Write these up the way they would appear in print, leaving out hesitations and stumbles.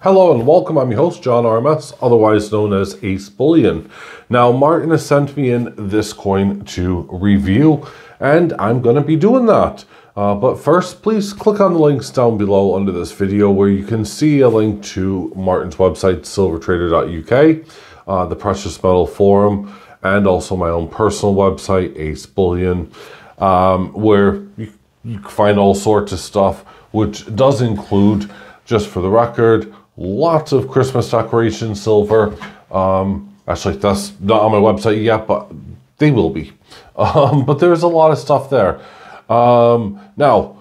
Hello and welcome, I'm your host John RMS, otherwise known as AceBullion. Now Martin has sent me in this coin to review and I'm going to be doing that. But first, please click on the links down below under this video where you can see a link to Martin's website, silvertrader.uk, the Precious Metal Forum, and also my own personal website, AceBullion, where you can find all sorts of stuff, which does include, just for the record, lots of Christmas decoration silver. Actually, that's not on my website yet, but they will be. But there's a lot of stuff there. Now,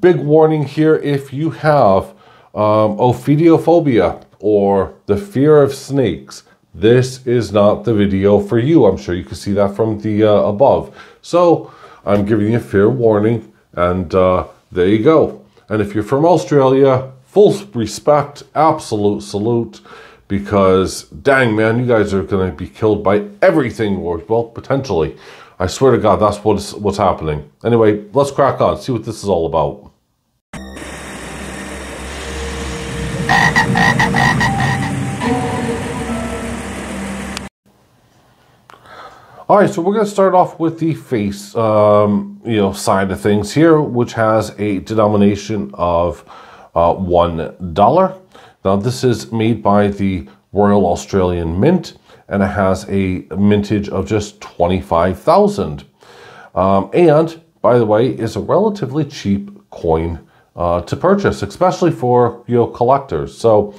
big warning here, if you have ophidiophobia or the fear of snakes, this is not the video for you. I'm sure you can see that from the above. So I'm giving you a fair warning, and there you go. And if you're from Australia, full respect, absolute salute, because dang man, you guys are going to be killed by everything, or well, potentially. I swear to God, that's what's happening. Anyway, let's crack on, see what this is all about. All right, so we're going to start off with the face, side of things here, which has a denomination of $1. Now this is made by the Royal Australian Mint, and it has a mintage of just 25,000. And by the way, is a relatively cheap coin to purchase, especially for collectors. So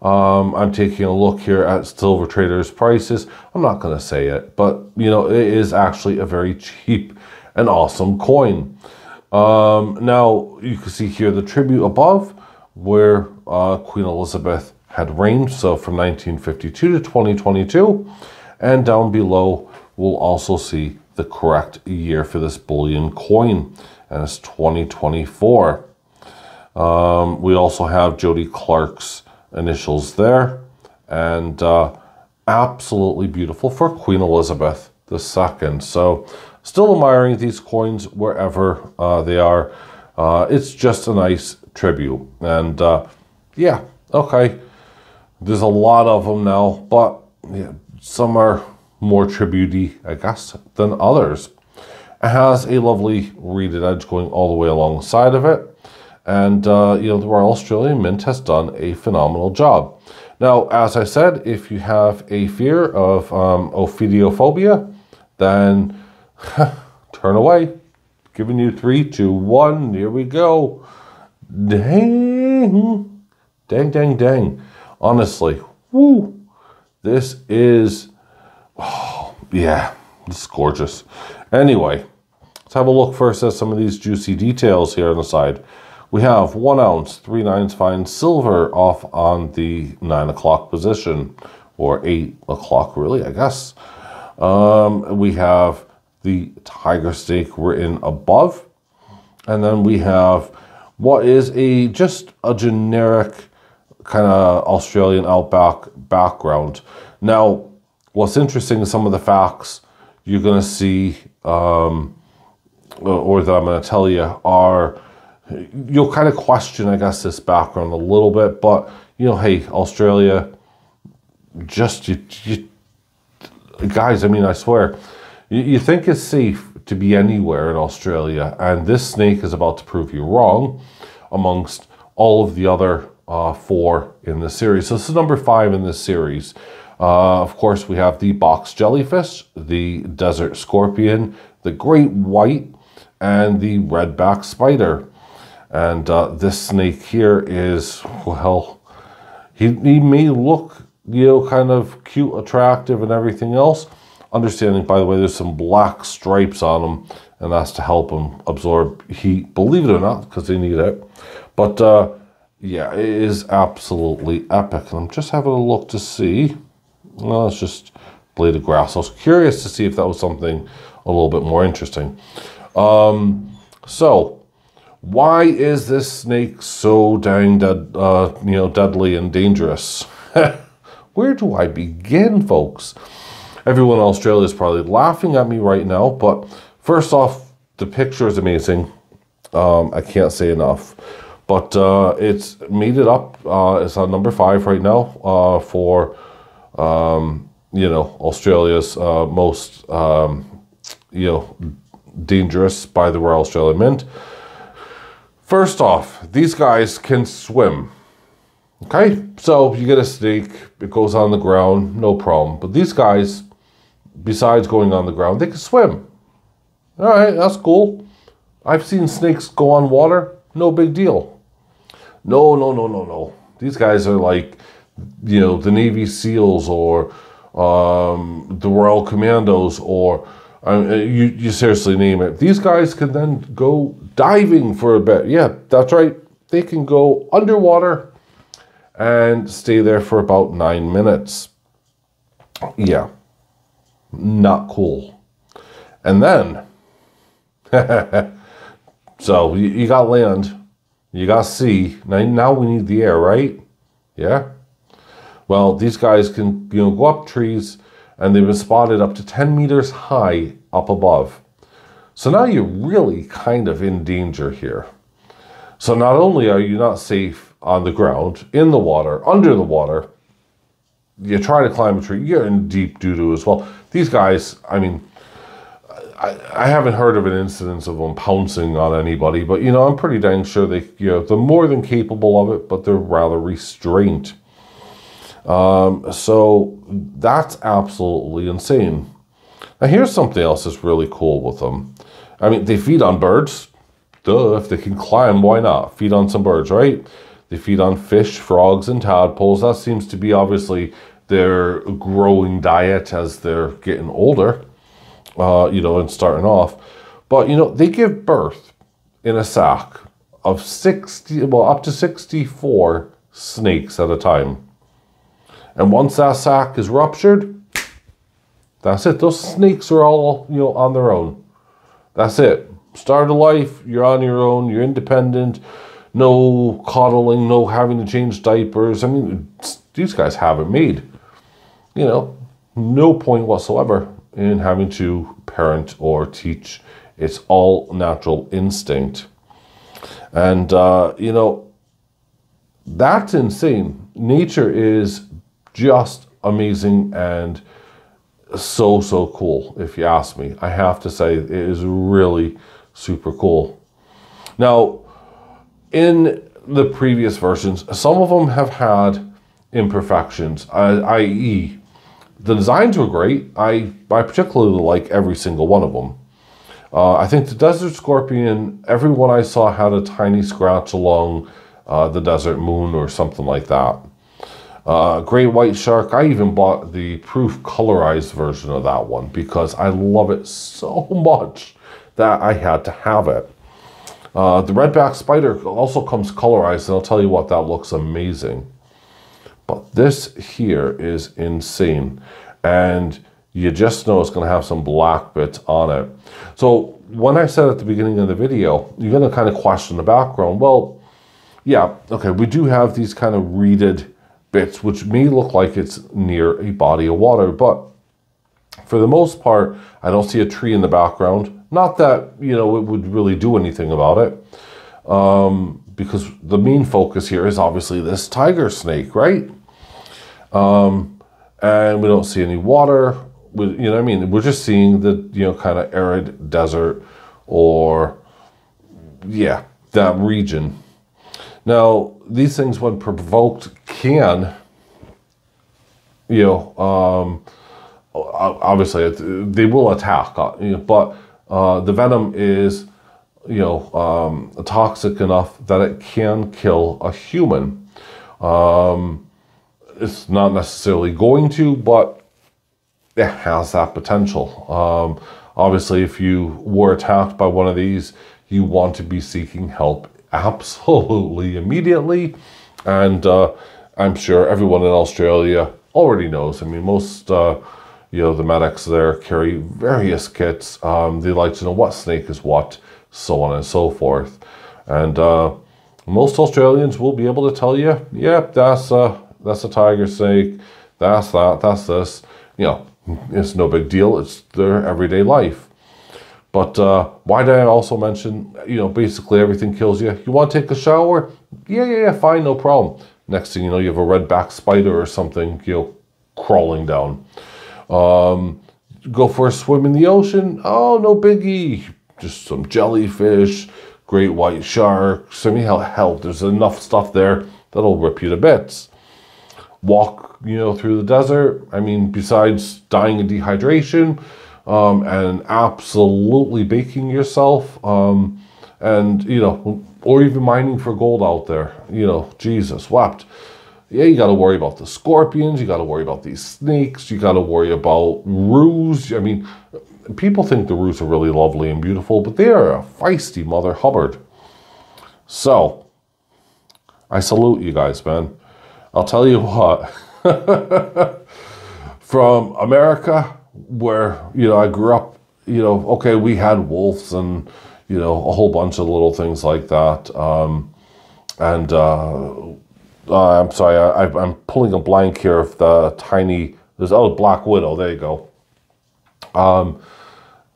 I'm taking a look here at Silver Trader's prices. I'm not going to say it, but it is actually a very cheap and awesome coin. Now you can see here the tribute above, where Queen Elizabeth had reigned, so from 1952 to 2022, and down below we'll also see the correct year for this bullion coin, and it's 2024. We also have Jody Clark's initials there, and absolutely beautiful for Queen Elizabeth II. So still admiring these coins wherever they are. It's just a nice tribute, and yeah, okay, there's a lot of them now, but yeah, some are more tribute-y, I guess, than others. It has a lovely reeded edge going all the way alongside of it, and the Royal Australian Mint has done a phenomenal job. Now, as I said, if you have a fear of ophidiophobia, then turn away. Giving you 3, 2, 1, here we go. Dang. Dang, dang, dang. Honestly, woo. This is, oh, yeah, this is gorgeous. Anyway, let's have a look first at some of these juicy details here on the side. We have 1 ounce, 3 9s fine silver off on the 9 o'clock position, or 8 o'clock really, I guess. We have the tiger snake written above, and then we have what is just a generic kind of Australian outback background. Now, what's interesting is some of the facts you're going to see, or that I'm going to tell you, are, you'll kind of question, I guess, this background a little bit, but, hey, Australia, just, you guys, I mean, I swear, you think it's safe to be anywhere in Australia, and this snake is about to prove you wrong amongst all of the other 4 in the series. So this is number 5 in this series. Of course, we have the box jellyfish, the desert scorpion, the great white, and the redback spider. And this snake here is, well, he may look, kind of cute, attractive, and everything else. Understanding, by the way, there's some black stripes on them, and that's to help them absorb heat, believe it or not, because they need it. But yeah, it is absolutely epic. And I'm just having a look to see. Well, it's just blade of grass. I was curious to see if that was something a little bit more interesting. So, why is this snake so dang deadly and dangerous? Where do I begin, folks? Everyone in Australia is probably laughing at me right now, but first off, the picture is amazing. I can't say enough. But it's made it up. It's on number 5 right now for, you know, Australia's most, you know, dangerous by the Royal Australian Mint. First off, these guys can swim. Okay, so you get a snake, it goes on the ground, no problem. But these guys, besides going on the ground, they can swim. All right, that's cool. I've seen snakes go on water, no big deal. No. These guys are like, you know, the Navy SEALs or the Royal Commandos or you seriously name it. These guys can then go diving for a bit. Yeah, that's right. They can go underwater and stay there for about 9 minutes. Yeah, not cool. And then, so you got land, you got sea. Now we need the air, right? Yeah. Well, these guys can, you know, go up trees, and they've been spotted up to 10 meters high up above. So now you're really kind of in danger here. So not only are you not safe on the ground, in the water, under the water, you try to climb a tree, you're in deep doo-doo as well. These guys, I mean, I haven't heard of an incidence of them pouncing on anybody, but, you know, I'm pretty dang sure they, you know, they're more than capable of it, but they're rather restrained. So that's absolutely insane. Now here's something else that's really cool with them. I mean, they feed on birds. Duh, if they can climb, why not? Feed on some birds, right? They feed on fish, frogs, and tadpoles. That seems to be obviously their growing diet as they're getting older, you know, and starting off. But, you know, they give birth in a sack of 60, well, up to 64 snakes at a time. And once that sack is ruptured, that's it. Those snakes are all, you know, on their own. That's it. Start of life, you're on your own, you're independent. No coddling, no having to change diapers. I mean, these guys have it made. You know, no point whatsoever in having to parent or teach. It's all natural instinct. And, you know, that's insane. Nature is just amazing and so cool, if you ask me. I have to say, it is really super cool. Now, in the previous versions, some of them have had imperfections, i.e. the designs were great. I particularly like every single one of them. I think the Desert Scorpion, every one I saw had a tiny scratch along the Desert Moon or something like that. Great White Shark, I even bought the proof colorized version of that one because I love it so much that I had to have it. The Redback Spider also comes colorized, and I'll tell you what, that looks amazing. But this here is insane, and you just know it's going to have some black bits on it. So when I said at the beginning of the video, you're going to kind of question the background. Well, yeah, okay, we do have these kind of reeded bits, which may look like it's near a body of water, but for the most part, I don't see a tree in the background. Not that, you know, it would really do anything about it, because the main focus here is obviously this tiger snake, right? And we don't see any water. You know what I mean? We're just seeing the, you know, kind of arid desert or, yeah, that region. Now, these things, when provoked, can, you know, obviously they will attack, you know, but the venom is, you know, toxic enough that it can kill a human. It's not necessarily going to, but it has that potential. Obviously, if you were attacked by one of these, you want to be seeking help absolutely immediately. And I'm sure everyone in Australia already knows. I mean, most, you know, the medics there carry various kits. They like to know what snake is what, so on and so forth. And most Australians will be able to tell you, yep, that's a tiger snake, that's that, that's this. You know, it's no big deal. It's their everyday life. But why did I also mention, you know, basically everything kills you? You want to take a shower? Yeah, fine, no problem. Next thing you know, you have a redback spider or something, you know, crawling down. Go for a swim in the ocean. Oh, no biggie. Just some jellyfish, great white sharks. I mean, hell, there's enough stuff there that'll rip you to bits. Walk, you know, through the desert. I mean, besides dying of dehydration, and absolutely baking yourself, and, you know, or even mining for gold out there, you know, Jesus wept. Yeah, you got to worry about the scorpions, you got to worry about these snakes, you got to worry about roos. I mean, people think the roos are really lovely and beautiful, but they are a feisty mother hubbard. So, I salute you guys, man. I'll tell you what, from America, where, you know, I grew up, you know, okay, we had wolves and, you know, a whole bunch of little things like that. I'm sorry, I'm pulling a blank here of the tiny, Black Widow, there you go.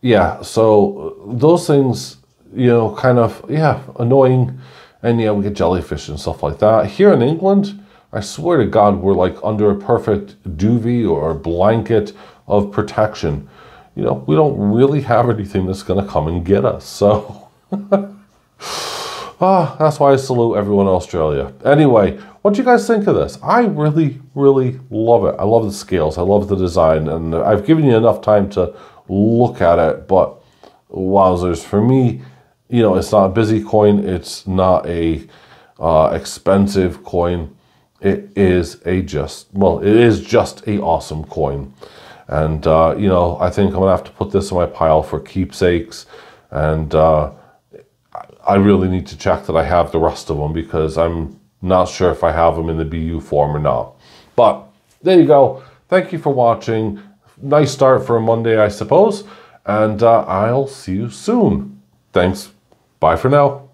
Yeah, so those things, you know, kind of, yeah, annoying. And yeah, we get jellyfish and stuff like that. Here in England, I swear to God, we're like under a perfect duvet or blanket of protection. You know, we don't really have anything that's going to come and get us. So, that's why I salute everyone in Australia. Anyway, what do you guys think of this? I really, really love it. I love the scales. I love the design. And I've given you enough time to look at it. But wowzers, for me, you know, it's not a busy coin. It's not a expensive coin. It is just a awesome coin. And, you know, I think I'm going to have to put this in my pile for keepsakes. And I really need to check that I have the rest of them, because I'm not sure if I have them in the BU form or not. But there you go. Thank you for watching. Nice start for a Monday, I suppose. And I'll see you soon. Thanks. Bye for now.